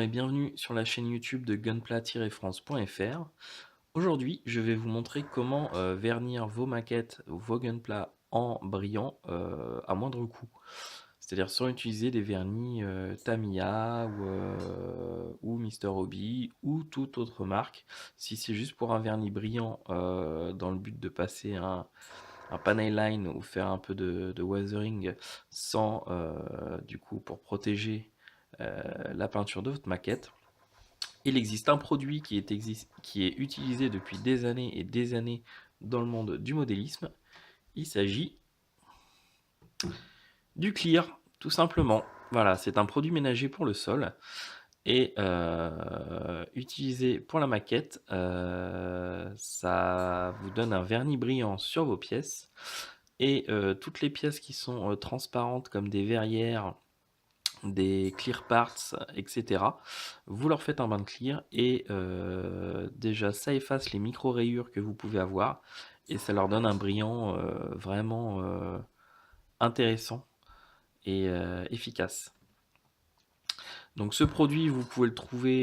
et bienvenue sur la chaîne YouTube de gunpla-france.fr. Aujourd'hui, je vais vous montrer comment vernir vos maquettes ou vos gunpla en brillant à moindre coût. C'est-à-dire sans utiliser des vernis Tamiya ou Mr. Hobby ou toute autre marque. Si c'est juste pour un vernis brillant dans le but de passer un panel line ou faire un peu de weathering sans du coup pour protéger la peinture de votre maquette. Il existe un produit qui est utilisé depuis des années et des années dans le monde du modélisme. Il s'agit du clear, tout simplement. Voilà, c'est un produit ménager pour le sol et utilisé pour la maquette, ça vous donne un vernis brillant sur vos pièces et toutes les pièces qui sont transparentes comme des verrières, des clear parts, etc. Vous leur faites un bain de clear et déjà ça efface les micro rayures que vous pouvez avoir et ça leur donne un brillant vraiment intéressant et efficace. Donc ce produit vous pouvez le trouver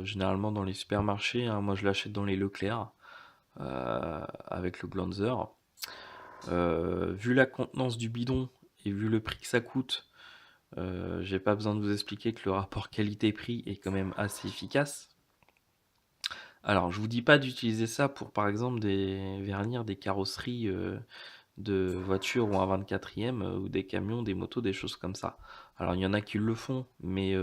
généralement dans les supermarchés, hein. Moi je l'achète dans les Leclerc avec le Glanzer. Vu la contenance du bidon et vu le prix que ça coûte, j'ai pas besoin de vous expliquer que le rapport qualité-prix est quand même assez efficace. Alors, je vous dis pas d'utiliser ça pour, par exemple, vernir des carrosseries de voitures ou un 24e ou des camions, des motos, des choses comme ça. Alors, il y en a qui le font, mais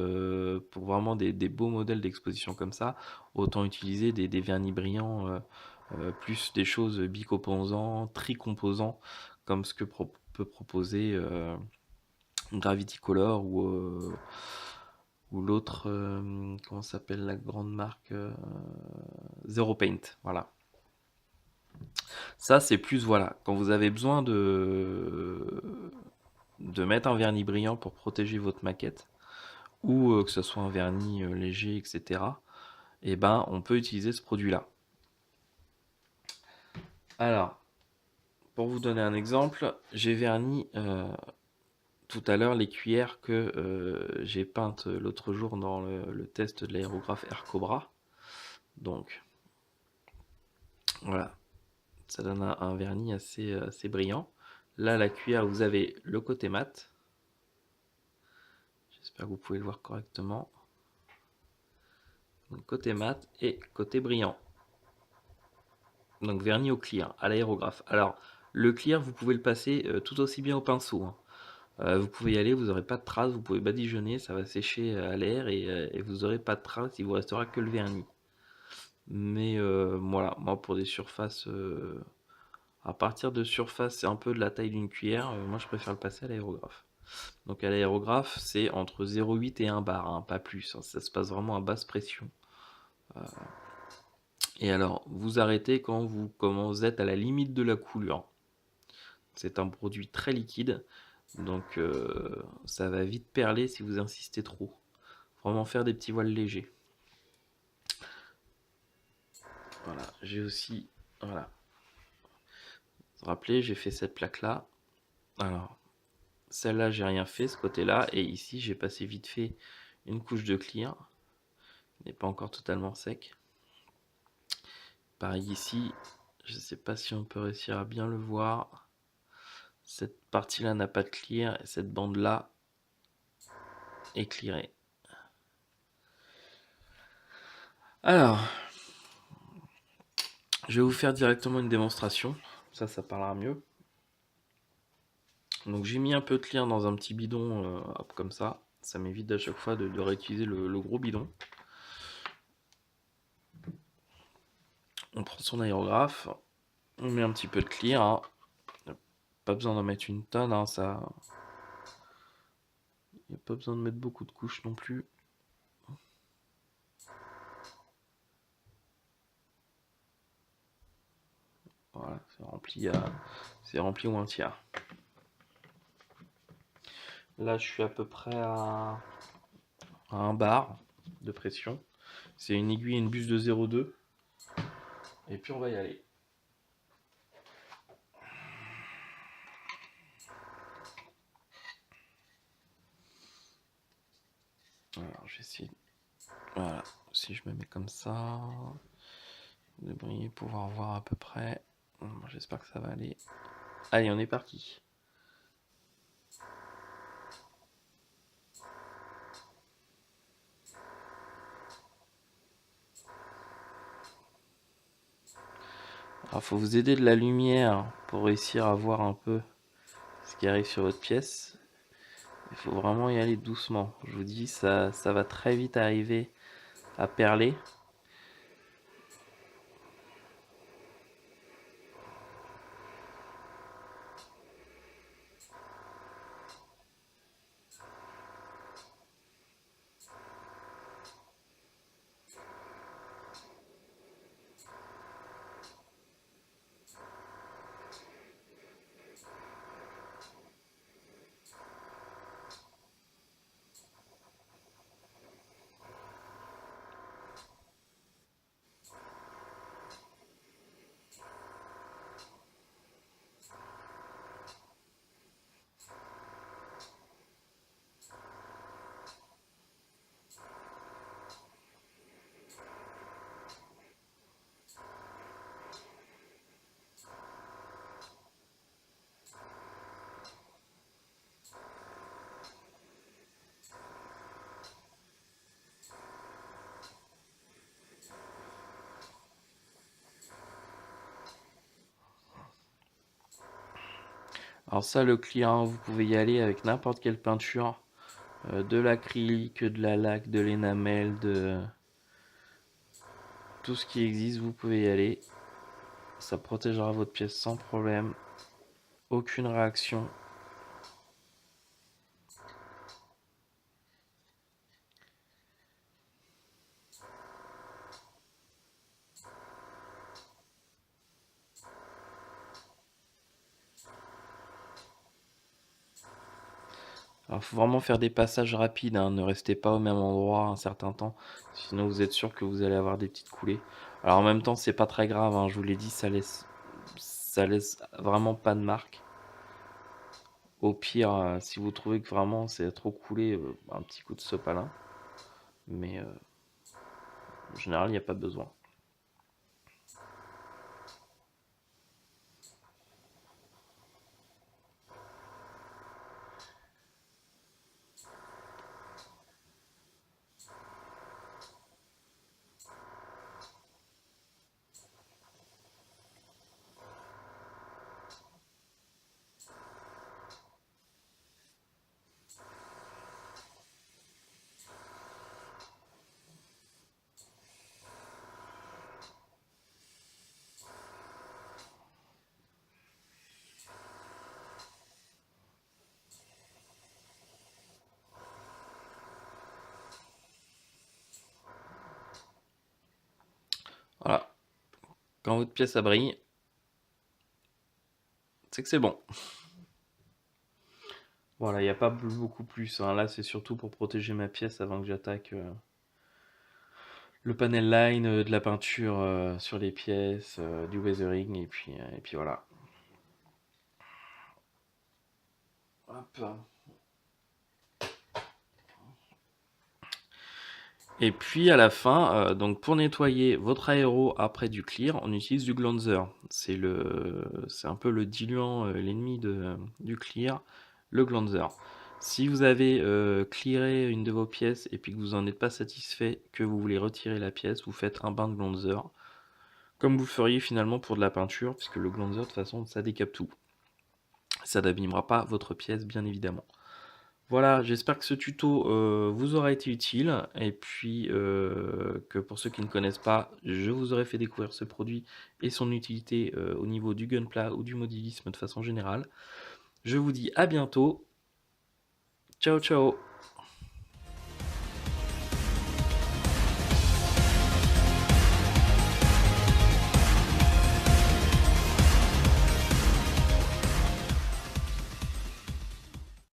pour vraiment des beaux modèles d'exposition comme ça, autant utiliser des vernis brillants, plus des choses bicomposants, tricomposants, comme ce que peut proposer Gravity Color ou l'autre, comment s'appelle la grande marque Zero Paint, voilà. Ça, c'est plus, voilà, quand vous avez besoin de mettre un vernis brillant pour protéger votre maquette, ou que ce soit un vernis léger, etc., et ben, on peut utiliser ce produit-là. Alors, pour vous donner un exemple, j'ai verni tout à l'heure les cuillères que j'ai peintes l'autre jour dans le test de l'aérographe Air Cobra. Donc, voilà, ça donne un vernis assez brillant. Là, la cuillère, vous avez le côté mat. J'espère que vous pouvez le voir correctement. Donc, côté mat et côté brillant. Donc vernis au clear, à l'aérographe. Alors, le clear, vous pouvez le passer tout aussi bien au pinceau, hein. Vous pouvez y aller, vous n'aurez pas de traces, vous pouvez badigeonner, ça va sécher à l'air et vous n'aurez pas de traces, il vous restera que le vernis. Mais voilà, moi pour des surfaces, à partir de surfaces, c'est un peu de la taille d'une cuillère, moi je préfère le passer à l'aérographe. Donc à l'aérographe, c'est entre 0,8 et 1 bar, hein, pas plus, hein, ça se passe vraiment à basse pression. Et alors, vous arrêtez quand vous êtes à la limite de la coulure. C'est un produit très liquide, donc ça va vite perler si vous insistez trop. Vraiment faire des petits voiles légers. Voilà, j'ai aussi, voilà. Vous vous rappelez, j'ai fait cette plaque là. Alors, celle-là, j'ai rien fait, ce côté-là, et ici, j'ai passé vite fait une couche de clear. Il n'est pas encore totalement sec. Pareil ici, je ne sais pas si on peut réussir à bien le voir. Cette partie-là n'a pas de clear, et cette bande-là est clearée. Alors, je vais vous faire directement une démonstration, ça parlera mieux. Donc j'ai mis un peu de clear dans un petit bidon, hop, comme ça m'évite à chaque fois de réutiliser le gros bidon. On prend son aérographe, on met un petit peu de clear, hein. Pas besoin d'en mettre une tonne, hein, ça... Il n'y a pas besoin de mettre beaucoup de couches non plus. Voilà, c'est rempli au un tiers. Là, je suis à peu près à 1 bar de pression. C'est une aiguille et une buse de 0,2. Et puis on va y aller. Alors, je vais essayer Voilà, si je me mets comme ça, vous devriez pouvoir voir à peu près. J'espère que ça va aller. Allez, on est parti. Alors, faut vous aider de la lumière pour réussir à voir un peu ce qui arrive sur votre pièce. Il faut vraiment y aller doucement. Je vous dis, ça va très vite arriver à perler. Alors ça, le clear, vous pouvez y aller avec n'importe quelle peinture. De l'acrylique, de la laque, de l'énamel, de tout ce qui existe, vous pouvez y aller. Ça protégera votre pièce sans problème. Aucune réaction. Alors, faut vraiment faire des passages rapides, hein. Ne restez pas au même endroit un certain temps, sinon vous êtes sûr que vous allez avoir des petites coulées. Alors en même temps, c'est pas très grave, hein, je vous l'ai dit, ça laisse vraiment pas de marque. Au pire, si vous trouvez que vraiment c'est trop coulé, un petit coup de sopalin. Mais en général, il n'y a pas besoin. Voilà. Quand votre pièce a brille, c'est que c'est bon. Voilà, il n'y a pas beaucoup plus, hein. Là, c'est surtout pour protéger ma pièce avant que j'attaque le panel line, de la peinture sur les pièces, du weathering, et puis voilà. Hop. Et puis à la fin, donc pour nettoyer votre aéro après du clear, on utilise du Glanzer. C'est un peu le diluant, l'ennemi du clear, le Glanzer. Si vous avez clearé une de vos pièces et puis que vous n'en êtes pas satisfait, que vous voulez retirer la pièce, vous faites un bain de Glanzer. Comme vous feriez finalement pour de la peinture, puisque le Glanzer de toute façon ça décape tout. Ça n'abîmera pas votre pièce bien évidemment. Voilà, j'espère que ce tuto vous aura été utile et puis que pour ceux qui ne connaissent pas, je vous aurai fait découvrir ce produit et son utilité au niveau du gunpla ou du modélisme de façon générale. Je vous dis à bientôt. Ciao ciao.